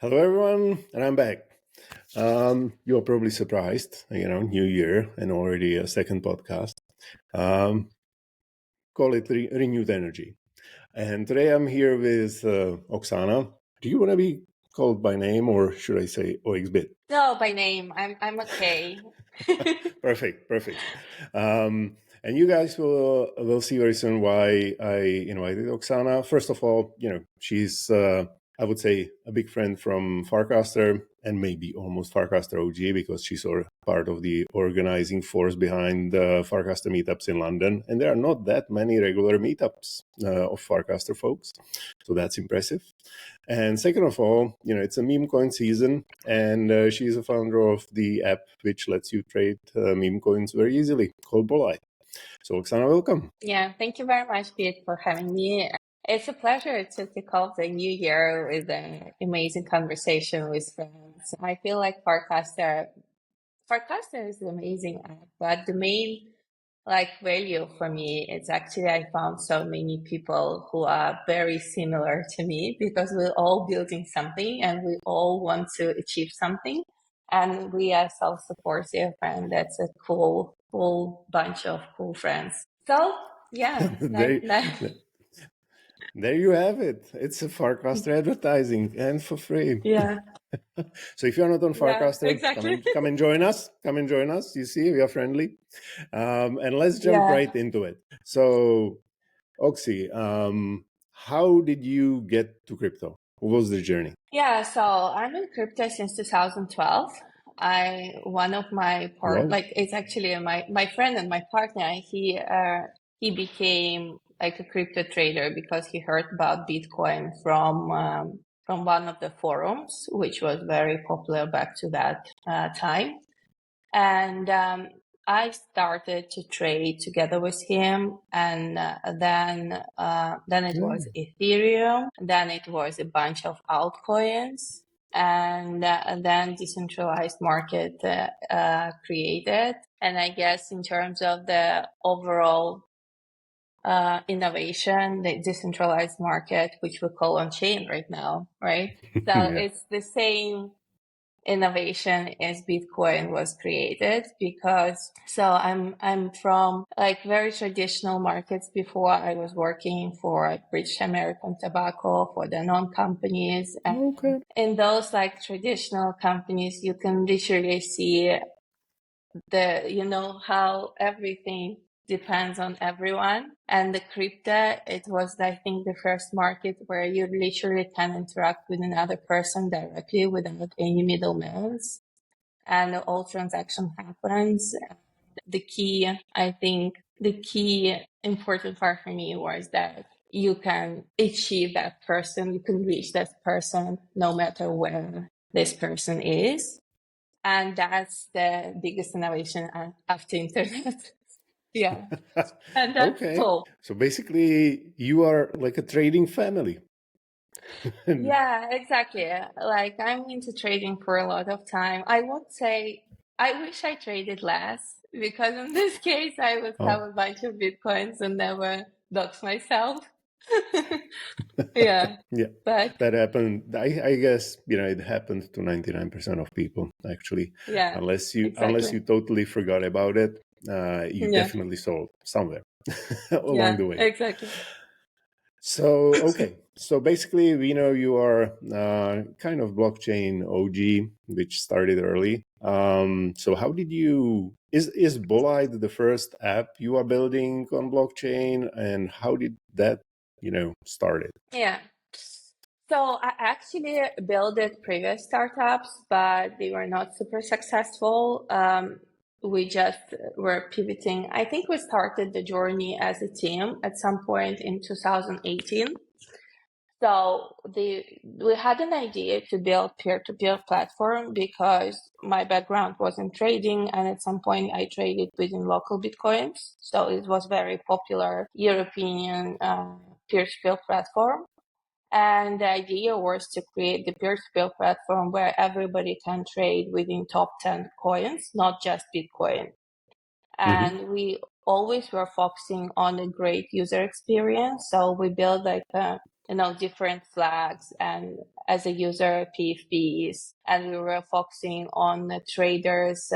Hello, everyone, and I'm back. You are probably surprised, new year and already a second podcast. Call it renewed energy. And today I'm here with Oksana. Do you want to be called by name or should I say OXBit? No, by name. I'm okay. Perfect. And you guys will see very soon why I invited Oksana. First of all, she's I would say a big friend from Farcaster and maybe almost Farcaster OG because she's part of the organizing force behind the Farcaster meetups in London. And there are not that many regular meetups of Farcaster folks. So that's impressive. And second of all, it's a meme coin season, and she's a founder of the app which lets you trade meme coins very easily, called Bolide. So, Oksana, welcome. Yeah, thank you very much, Pete, for having me. It's a pleasure to kick off the new year with an amazing conversation with friends. I feel like Farcaster is an amazing app, but the main value for me is actually I found so many people who are very similar to me because we're all building something and we all want to achieve something, and we are self-supportive, and that's a cool bunch of cool friends. So yeah, there you have it. It's a Farcaster advertising and for free. Yeah. So if you're not on Farcaster, exactly. come and join us. You see, we are friendly. And let's jump right into it. So, Oxy, how did you get to crypto? What was the journey? Yeah, so I'm in crypto since 2012. One of my it's actually my friend and my partner. He became like a crypto trader because he heard about Bitcoin from one of the forums, which was very popular back to that time. And I started to trade together with him, and then it was Ethereum, then it was a bunch of altcoins, and then decentralized market created. And I guess in terms of the overall innovation, the decentralized market, which we call on chain right now, right? So it's the same innovation as Bitcoin was created, because I'm from very traditional markets. Before I was working for British American Tobacco, for the non-companies, and in those traditional companies you can literally see how everything depends on everyone. And the crypto, it was, I think, the first market where you literally can interact with another person directly without any middlemen, and all transaction happens. The key important part for me was that you can achieve that person, you can reach that person no matter where this person is. And that's the biggest innovation after internet. Yeah. And that's cool. So basically you are like a trading family. Yeah, exactly. I'm into trading for a lot of time. I would say I wish I traded less, because in this case I would have a bunch of Bitcoins and never dox myself. Yeah. But that happened. I guess, it happened to 99% of people, actually. Yeah. Unless you totally forgot about it, you definitely sold somewhere along the way. Exactly. So, okay. So basically, we know you are kind of blockchain OG, which started early. So how did is Bolide the first app you are building on blockchain, and how did that, started? Yeah. So I actually built previous startups, but they were not super successful. We just were pivoting. I think we started the journey as a team at some point in 2018. So we had an idea to build peer-to-peer platform because my background was in trading, and at some point I traded within local Bitcoins. So it was very popular European peer-to-peer platform. And the idea was to create the peer-to-peer platform where everybody can trade within top 10 coins, not just Bitcoin. And we always were focusing on a great user experience. So we built different flags and as a user PFPs, and we were focusing on the traders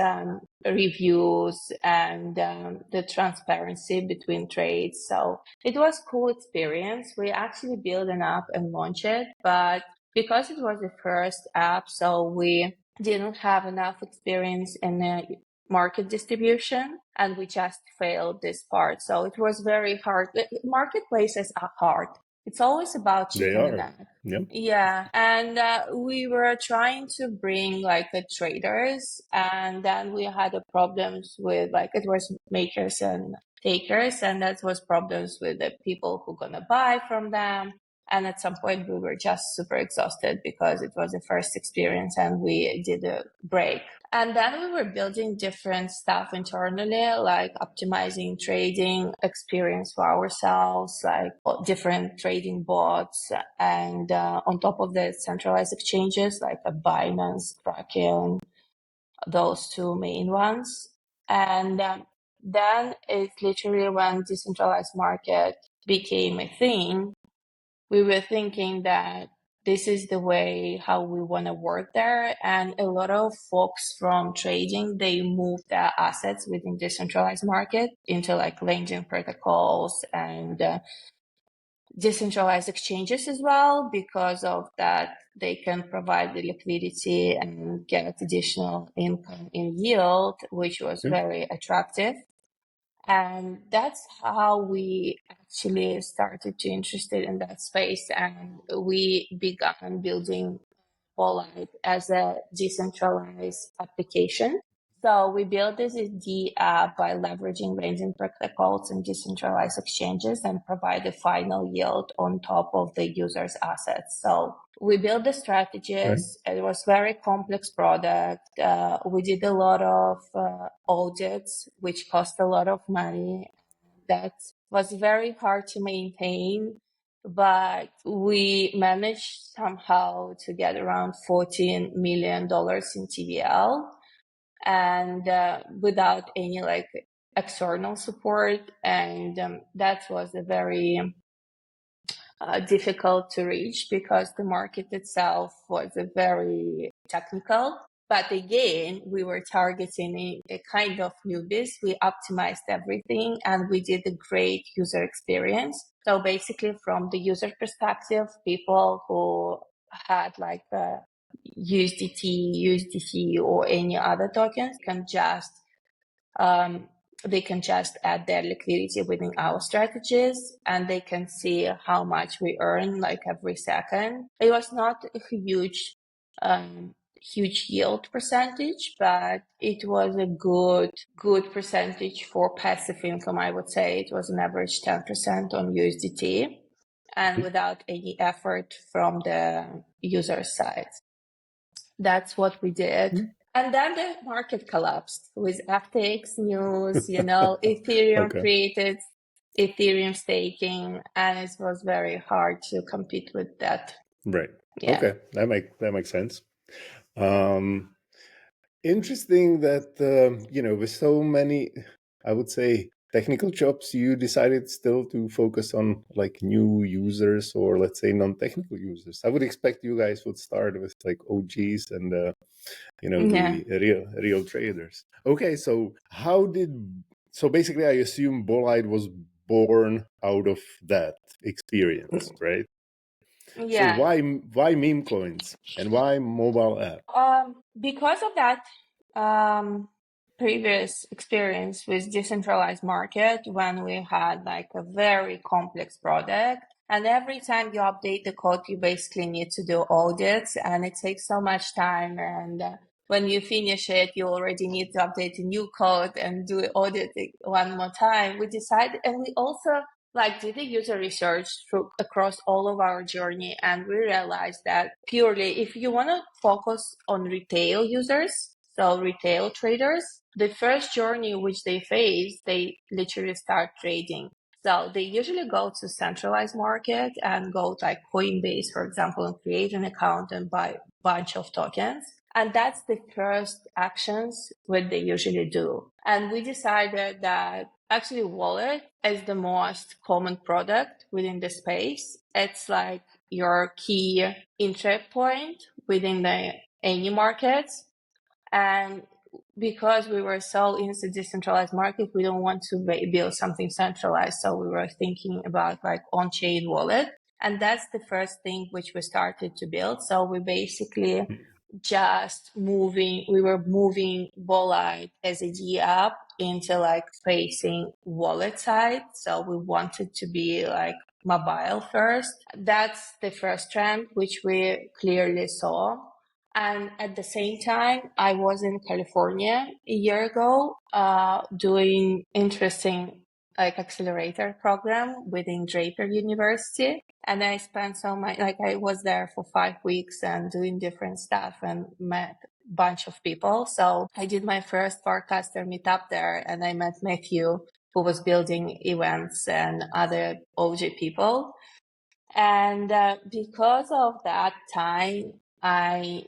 reviews and the transparency between trades. So it was cool experience. We actually built an app and launched it, but because it was the first app, so we didn't have enough experience in the market distribution, and we just failed this part. So it was very hard. Marketplaces are hard. It's always about They chicken and are. egg. Yep. Yeah, and we were trying to bring like the traders, and then we had the problems with like it was makers and takers, and that was problems with the people who gonna buy from them. And at some point, we were just super exhausted because it was the first experience, and we did a break. And then we were building different stuff internally, like optimizing trading experience for ourselves, like different trading bots, and on top of the centralized exchanges like a Binance, Kraken, those two main ones. And then it's literally when decentralized market became a thing, we were thinking that this is the way how we want to work there. And a lot of folks from trading, they move their assets within decentralized market into like lending protocols and decentralized exchanges as well. Because of that, they can provide the liquidity and get additional income in yield, which was very attractive. And that's how we actually started to interested in that space. And we began building Bolide as a decentralized application. So we built this D app by leveraging lending protocols and decentralized exchanges and provide the final yield on top of the user's assets. So we built the strategies. Right. It was very complex product. We did a lot of audits, which cost a lot of money. That was very hard to maintain, but we managed somehow to get around $14 million in TVL, and without any like external support. And that was a very difficult to reach because the market itself was a very technical. But again, we were targeting a kind of newbies. We optimized everything and we did a great user experience. So basically from the user perspective, people who had like USDT or any other tokens can just add their liquidity within our strategies, and they can see how much we earn like every second. It was not a huge yield percentage, but it was a good percentage for passive income. I would say it was an average 10% on USDT, and without any effort from the user side. That's what we did. And then the market collapsed with FTX news, Ethereum created Ethereum staking, and it was very hard to compete with that. Right. Yeah. Okay. That makes sense. Interesting that, with so many, I would say, technical jobs, you decided still to focus on like new users or let's say non-technical users. I would expect you guys would start with like OGs and the real traders. Okay, so so basically I assume Bolide was born out of that experience, right? Yeah. So why meme coins and why mobile app? Because of that previous experience with decentralized market, when we had like a very complex product, and every time you update the code, you basically need to do audits, and it takes so much time. And when you finish it, you already need to update a new code and do audit one more time. We decided, and we also did the user research across all of our journey, and we realized that purely if you want to focus on retail users, so retail traders, the first journey which they face, they literally start trading. So they usually go to centralized market and go to like Coinbase, for example, and create an account and buy a bunch of tokens. And that's the first actions what they usually do. And we decided that actually wallet is the most common product within the space. It's like your key entry point within any market. And because we were so into decentralized market, we don't want to build something centralized. So we were thinking about like on-chain wallet. And that's the first thing which we started to build. So we basically we were moving Bolide as a D app into like facing wallet side. So we wanted to be like mobile first. That's the first trend which we clearly saw. And at the same time, I was in California a year ago, doing interesting like accelerator program within Draper University. And I spent I was there for 5 weeks and doing different stuff and met a bunch of people. So I did my first forecaster meetup there, and I met Matthew, who was building events, and other OG people. And because of that time, I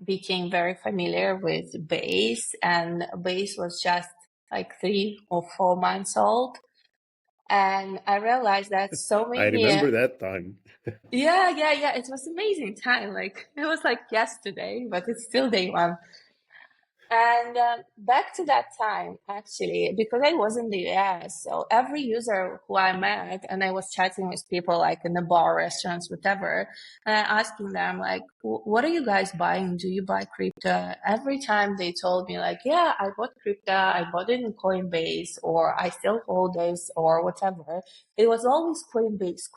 became very familiar with Base, and Base was just like 3 or 4 months old. And I realized that so I many. remember that time. Yeah. It was amazing time. Like it was like yesterday, but it's still day one. And back to that time, actually, because I was in the US, so every user who I met, and I was chatting with people like in the bar, restaurants, whatever, and I asking them like, what are you guys buying? Do you buy crypto? Every time they told me like, yeah, I bought crypto, I bought it in Coinbase, or I still hold this, or whatever. It was always Coinbase,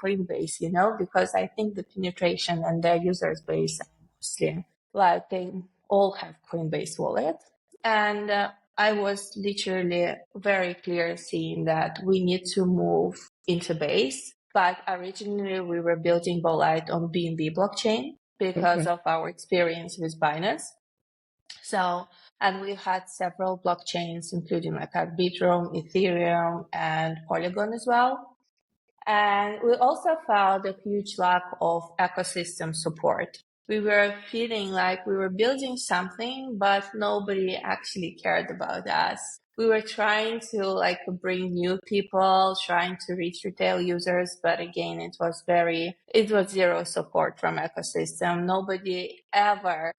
because I think the penetration and their users base mostly like they all have Coinbase wallet. And I was literally very clear seeing that we need to move into Base. But originally we were building Bolide on BNB blockchain because of our experience with Binance. So, and we had several blockchains, including like Arbitrum, Ethereum, and Polygon as well. And we also found a huge lack of ecosystem support. We were feeling like we were building something, but nobody actually cared about us. We were trying to like bring new people, trying to reach retail users, but again, it was zero support from ecosystem. Nobody ever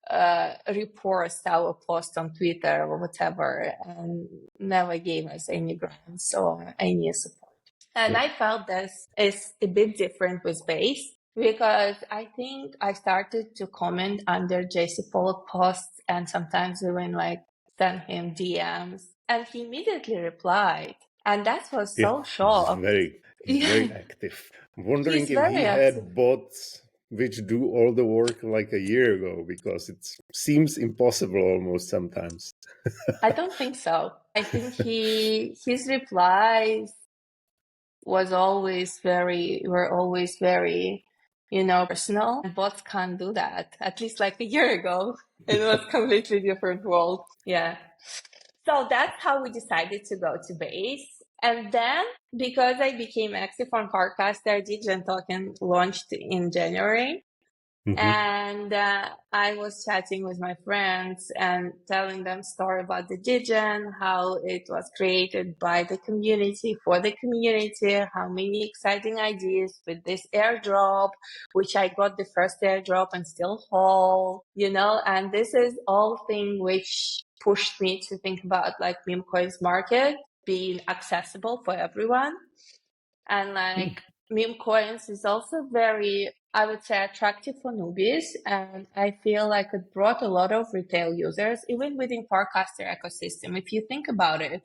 reports our post on Twitter or whatever, and never gave us any grants or any support. And I felt this is a bit different with Base because I think I started to comment under JC Pollock posts and sometimes even like send him DMs, and he immediately replied. And that was so shocked. He's very active. I'm wondering He's if he very active. had bots which do all the work like a year ago, because it seems impossible almost sometimes. I don't think so. I think his replies were always very, personal. And bots can't do that. At least like a year ago, it was completely different world. Yeah. So that's how we decided to go to Base. And then because I became active on Farcaster, Digital Token launched in January. And I was chatting with my friends and telling them story about the Digen, how it was created by the community, for the community, how many exciting ideas with this airdrop, which I got the first airdrop and still hold, and this is all thing which pushed me to think about like memecoins market being accessible for everyone. And like meme coins is also very, I would say, attractive for newbies. And I feel like it brought a lot of retail users, even within Forecaster ecosystem. If you think about it,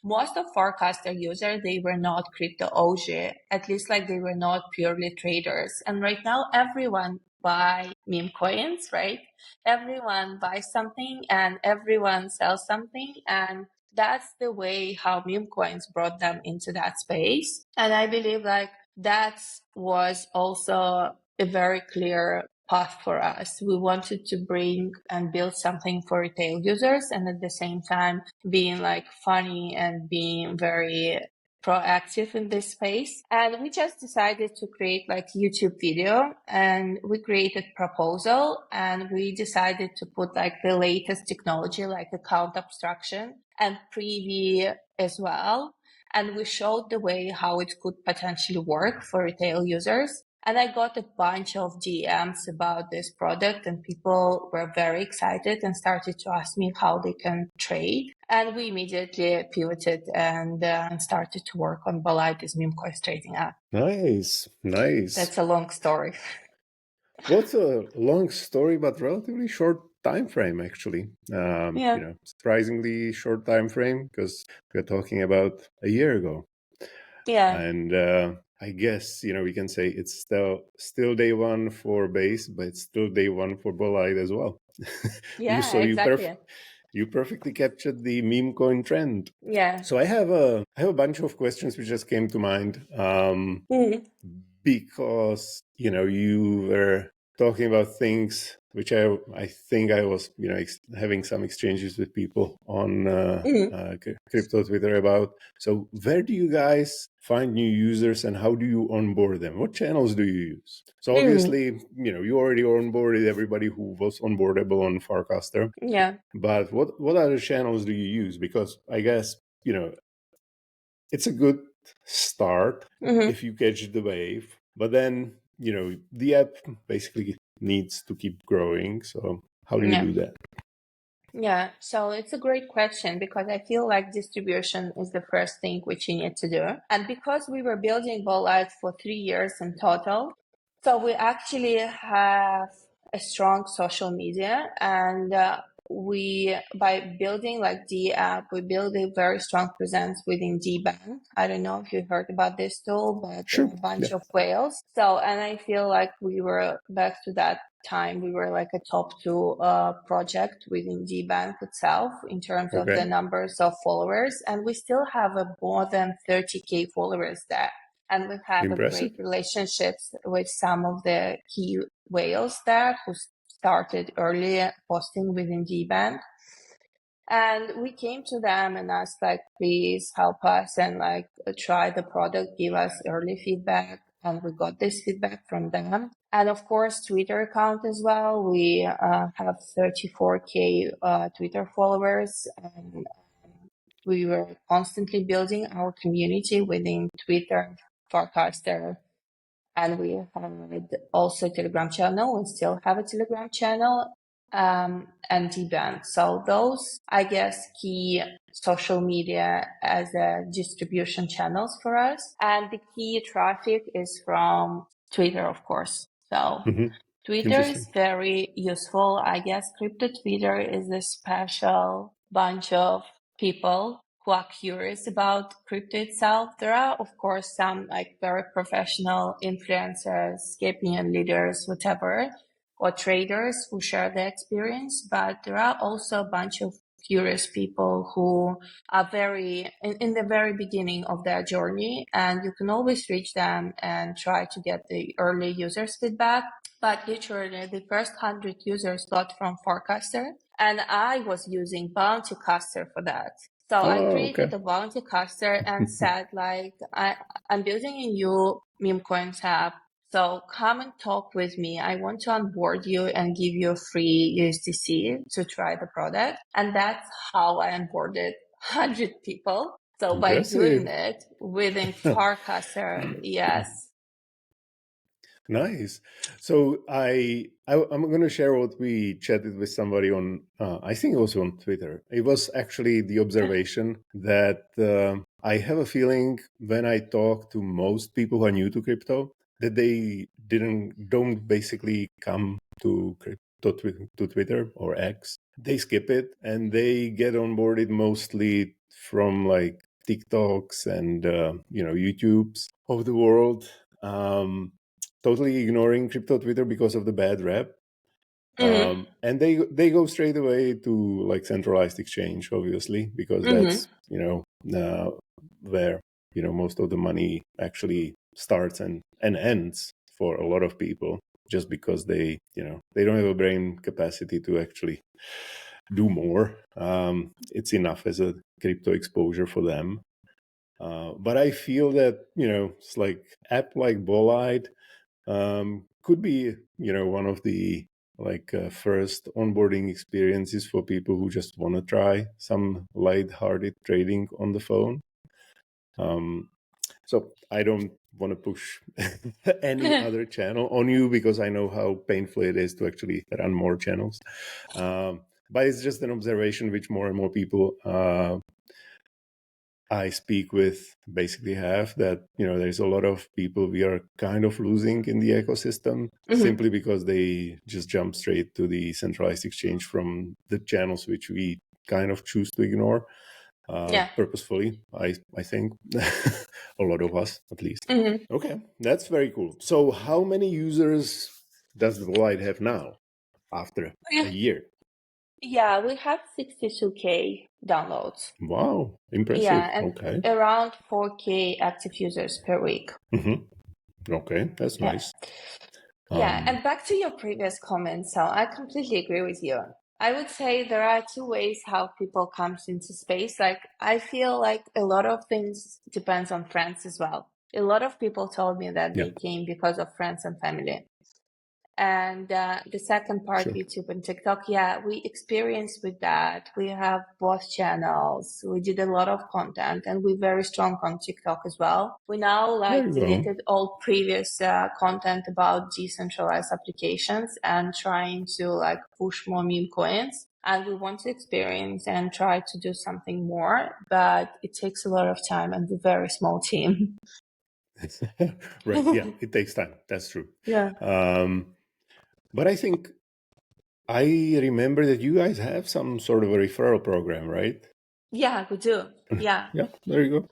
most of Forecaster users, they were not crypto OG, at least like they were not purely traders. And right now, everyone buy meme coins, right? Everyone buys something and everyone sells something. And that's the way how meme coins brought them into that space. And I believe like that was also a very clear path for us. We wanted to bring and build something for retail users, and at the same time being like funny and being very proactive in this space. And we just decided to create like YouTube video, and we created proposal, and we decided to put like the latest technology like account abstraction and preview as well. And we showed the way how it could potentially work for retail users. And I got a bunch of DMs about this product, and people were very excited and started to ask me how they can trade. And we immediately pivoted and started to work on Bolide, this memecoins trading app. Nice. That's a long story. What's a long story, but relatively short time frame, actually. Yeah. Surprisingly short time frame, because we're talking about a year ago. Yeah. And I guess, we can say it's still day one for base, but it's still day one for Bolide as well. Yeah, exactly. You perfectly captured the meme coin trend. Yeah. So I have a bunch of questions which just came to mind. Because you were talking about things which I think I was having some exchanges with people on crypto Twitter about. So where do you guys find new users and how do you onboard them? What channels do you use? So obviously you already onboarded everybody who was onboardable on Farcaster. Yeah. But what other channels do you use? Because I guess it's a good start if you catch the wave, but then the app basically needs to keep growing. So how do you do that? Yeah, so it's a great question because I feel like distribution is the first thing which you need to do. And because we were building Bolide for 3 years in total, so we actually have a strong social media, and by building like the app, we build a very strong presence within DBank. I don't know if you heard about this tool, but there Sure. are a bunch Yeah. of whales. So, and I feel like we were back to that time, we were like a top two project within DBank itself in terms of the numbers of followers, and we still have more than 30K followers there. And we have a great relationships with some of the key whales there who started early posting within DBank. And we came to them and asked like, please help us and like try the product, give us early feedback. And we got this feedback from them. And of course, Twitter account as well. We have 34K Twitter followers, and we were constantly building our community within Twitter, Farcaster, and we had also a Telegram channel. We still have a Telegram channel, and DBank. So those, I guess, key social media as a distribution channels for us. And the key traffic is from Twitter, of course. So Twitter is very useful. I guess crypto Twitter is a special bunch of people who are curious about crypto itself. There are, of course, some like very professional influencers, opinion leaders, whatever, or traders who share their experience. But there are also a bunch of curious people who are very in the very beginning of their journey, and you can always reach them and try to get the early users feedback. But literally the first 100 users got from Forecaster, and I was using Bounty Caster for that. So I created a Bounty Caster and said like, I'm building a new meme coins app. So come and talk with me. I want to onboard you and give you a free USDC to try the product. And that's how I onboarded 100 people. So by doing it within Farcaster, yes. Nice. So I'm going to share what we chatted with somebody on, I think it was on Twitter. It was actually the observation that I have a feeling when I talk to most people who are new to crypto, that they don't basically come to Twitter or X. They skip it and they get onboarded mostly from like TikToks and YouTubes of the world. Totally ignoring crypto Twitter because of the bad rep. And they go straight away to like centralized exchange, obviously, because that's where most of the money actually starts and ends for a lot of people, just because they don't have a brain capacity to actually do more. It's enough as a crypto exposure for them. But I feel that, it's like app like Bolide could be, one of the first onboarding experiences for people who just want to try some light-hearted trading on the phone. So I don't want to push any other channel on you because I know how painful it is to actually run more channels. But it's just an observation which more and more people I speak with basically have, that, there's a lot of people we are kind of losing in the ecosystem simply because they just jump straight to the centralized exchange from the channels which we kind of choose to ignore. Purposefully, I think a lot of us at least. Okay, that's very cool. So how many users does the Bolide have now after a year? Yeah, we have 62K downloads. Wow, impressive. Yeah, and okay. around 4K active users per week. Okay, that's nice. Yeah, and back to your previous comments, so I completely agree with you. I would say there are two ways how people comes into space. Like, I feel like a lot of things depends on friends as well. A lot of people told me that they came because of friends and family. And the second part, YouTube and TikTok, we experienced with that. We have both channels. We did a lot of content, and we're very strong on TikTok as well. We now deleted all previous content about decentralized applications and trying to push more meme coins. And we want to experience and try to do something more, but it takes a lot of time and a very small team. Right. Yeah, it takes time. That's true. Yeah. But I think I remember that you guys have some sort of a referral program, right? Yeah, we do. Yeah. Yeah, there you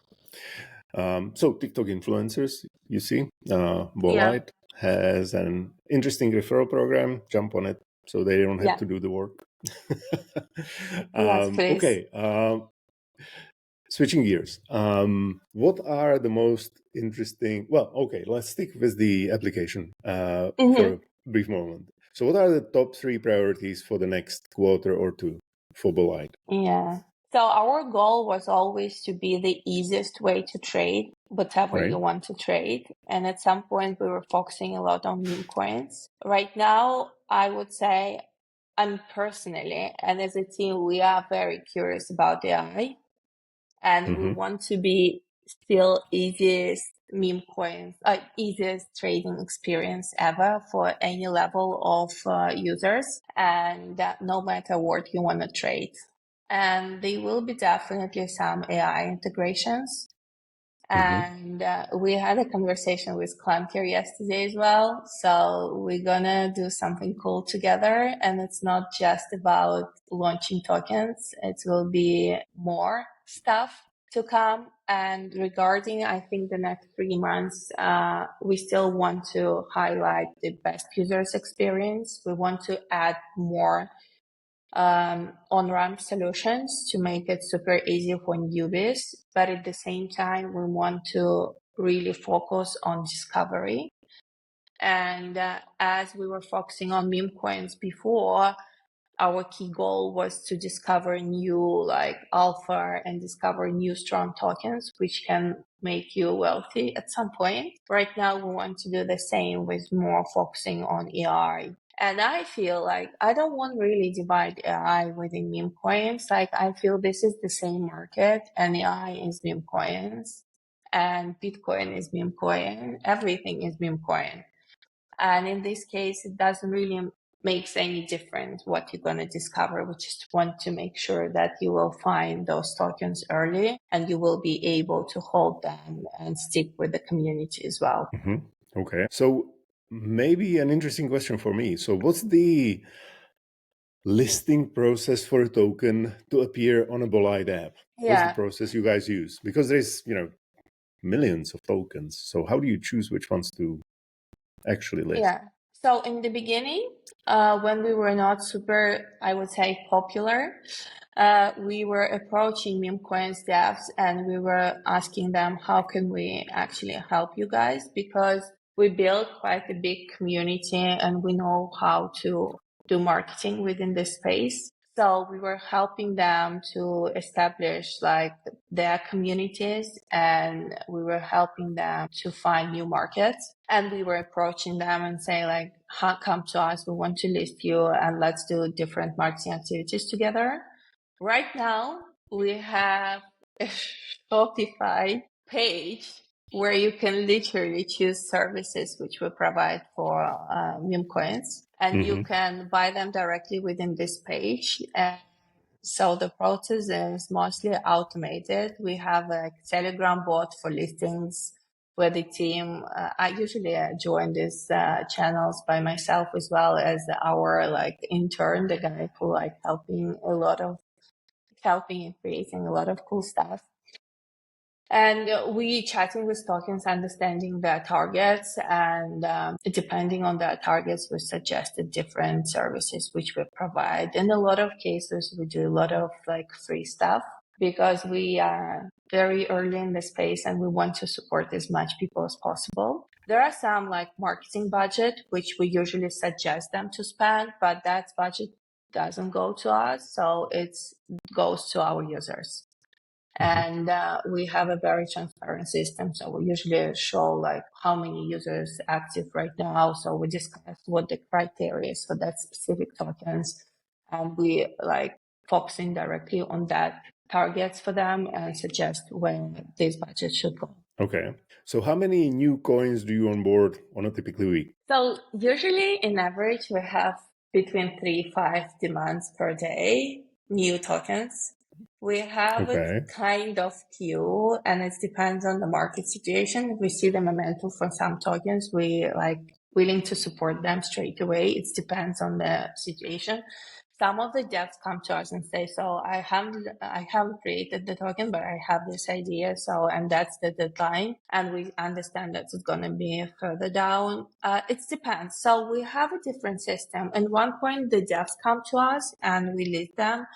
go. So TikTok influencers, you see, Bolide has an interesting referral program. Jump on it so they don't have to do the work. Yes, please. Okay. Switching gears. What are the most interesting? Well, okay, let's stick with the application for a brief moment. So what are the top 3 priorities for the next quarter or two for Bolide? Yeah. So our goal was always to be the easiest way to trade, whatever you want to trade. And at some point we were focusing a lot on meme coins. Right now, I would say I'm personally, and as a team, we are very curious about AI, and we want to be still easiest meme coins, easiest trading experience ever for any level of users, and no matter what you want to trade. And there will be definitely some AI integrations. And we had a conversation with Clanker yesterday as well. So we're gonna do something cool together. And it's not just about launching tokens. It will be more stuff to come. And regarding, I think, the next 3 months, we still want to highlight the best users experience. We want to add more on-ramp solutions to make it super easy for newbies. But at the same time, we want to really focus on discovery. And as we were focusing on meme coins before, our key goal was to discover new alpha and discover new strong tokens, which can make you wealthy at some point. Right now, we want to do the same with more focusing on AI. And I feel like I don't want really divide AI within meme coins. I feel this is the same market, and AI is meme coins, and Bitcoin is meme coin. Everything is meme coin. And in this case, it doesn't really makes any difference what you're going to discover. We just want to make sure that you will find those tokens early and you will be able to hold them and stick with the community as well. Okay. So maybe an interesting question for me. So what's the listing process for a token to appear on a Bolide app? What's the process you guys use? Because there's, millions of tokens. So how do you choose which ones to actually list? Yeah. So in the beginning, when we were not super, I would say, popular, we were approaching meme coins devs and we were asking them, how can we actually help you guys? Because we built quite a big community and we know how to do marketing within this space. So we were helping them to establish like their communities, and we were helping them to find new markets. And we were approaching them and saying like, come to us, we want to list you and let's do different marketing activities together. Right now, we have a Shopify page where you can literally choose services which we provide for meme coins, and you can buy them directly within this page. And so the process is mostly automated. We have a Telegram bot for listings where the team, I usually join these channels by myself as well as our like intern, the guy who like helping and creating a lot of cool stuff. And we chatting with tokens, understanding their targets, and depending on their targets, we suggested different services which we provide. In a lot of cases, we do a lot of like free stuff because we are very early in the space and we want to support as much people as possible. There are some like marketing budget, which we usually suggest them to spend, but that budget doesn't go to us. So it goes to our users. And we have a very transparent system. So we usually show like how many users active right now. So we discuss what the criteria is for that specific tokens. And we like focusing directly on that targets for them and suggest where this budget should go. Okay. So how many new coins do you onboard on a typical week? So usually in average, we have between 3-5 demands per day, new tokens. We have a kind of queue, and it depends on the market situation. If we see the momentum for some tokens, we like willing to support them straight away. It depends on the situation. Some of the devs come to us and say, so I haven't created the token, but I have this idea. So, and that's the deadline. And we understand that it's going to be further down. It depends. So we have a different system. At one point, the devs come to us and we list them.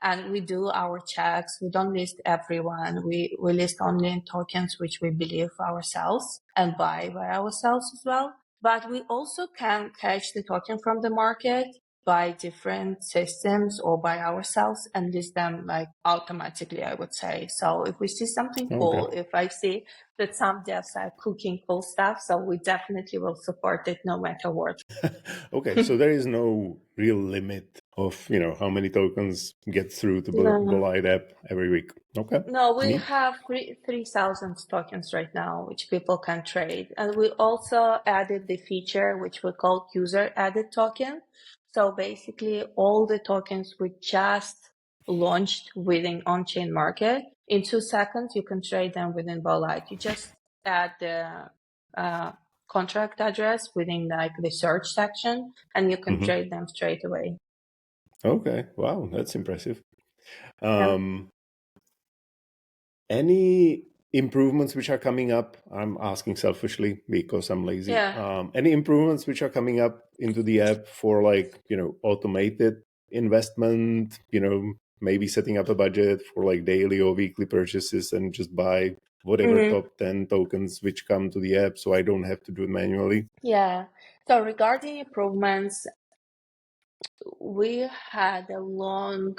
And we do our checks. We don't list everyone. We list only tokens which we believe ourselves and buy by ourselves as well. But we also can catch the token from the market by different systems or by ourselves and list them like automatically, I would say. So if we see something cool, if I see that some devs are cooking cool stuff, so we definitely will support it no matter what. Okay, so there is no real limit of, how many tokens get through to Bolide app every week. Okay. No, we have 3,000 tokens right now, which people can trade. And we also added the feature, which we call user added token. So basically all the tokens we just launched within on-chain market. In 2 seconds, you can trade them within Bolide. You just add the contract address within like the search section and you can trade them straight away. Okay. Wow, that's impressive. Any improvements which are coming up? I'm asking selfishly because I'm lazy. Any improvements which are coming up into the app for like, automated investment, maybe setting up a budget for like daily or weekly purchases and just buy whatever top 10 tokens which come to the app so I don't have to do it manually? Yeah. So regarding improvements, we had a long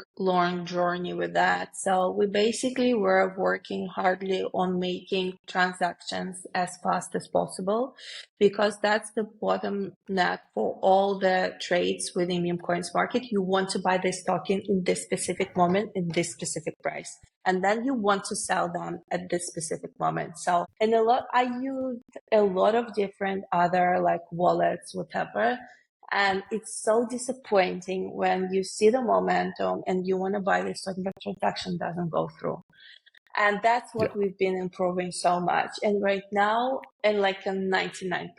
journey with that. So we basically were working hardly on making transactions as fast as possible because that's the bottleneck for all the trades within meme coins market. You want to buy this token in this specific moment, in this specific price. And then you want to sell them at this specific moment. So, and I used a lot of different other like wallets, whatever. And it's so disappointing when you see the momentum and you want to buy this token, but transaction doesn't go through. And that's what we've been improving so much. And right now, in like a 99%,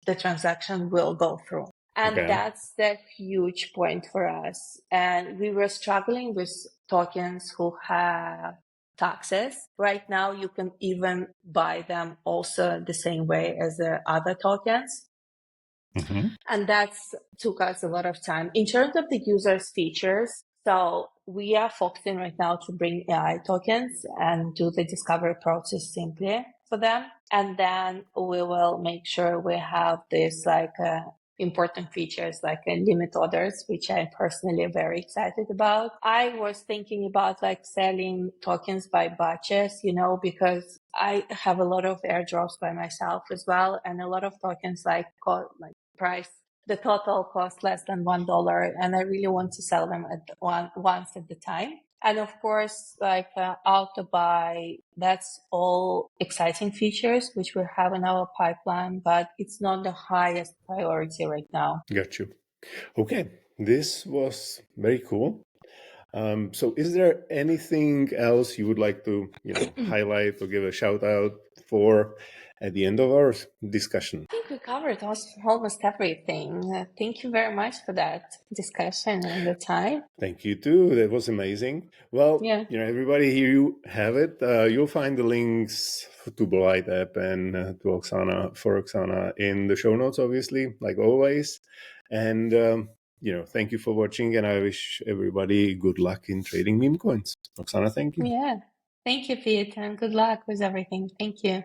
the transaction will go through. And that's the huge point for us. And we were struggling with tokens who have taxes. Right now, you can even buy them also the same way as the other tokens. And that's took us a lot of time. In terms of the users' features, so we are focusing right now to bring AI tokens and do the discovery process simply for them. And then we will make sure we have this like important features like limit orders, which I'm personally very excited about. I was thinking about like selling tokens by batches, because I have a lot of airdrops by myself as well, and a lot of tokens like price. The total cost less than $1, and I really want to sell them once at the time. And of course, like auto buy, that's all exciting features which we have in our pipeline, but it's not the highest priority right now. Got you. Okay, this was very cool. So is there anything else you would like to, highlight or give a shout out for at the end of our discussion? I think we covered almost everything. Thank you very much for that discussion and the time. Thank you too. That was amazing. Well, Yeah. everybody, here you have it. You'll find the links to Bolide app and to Oksana in the show notes, obviously, like always. And thank you for watching, and I wish everybody good luck in trading meme coins. Oksana, thank you. Yeah. Thank you, Pete, and good luck with everything. Thank you.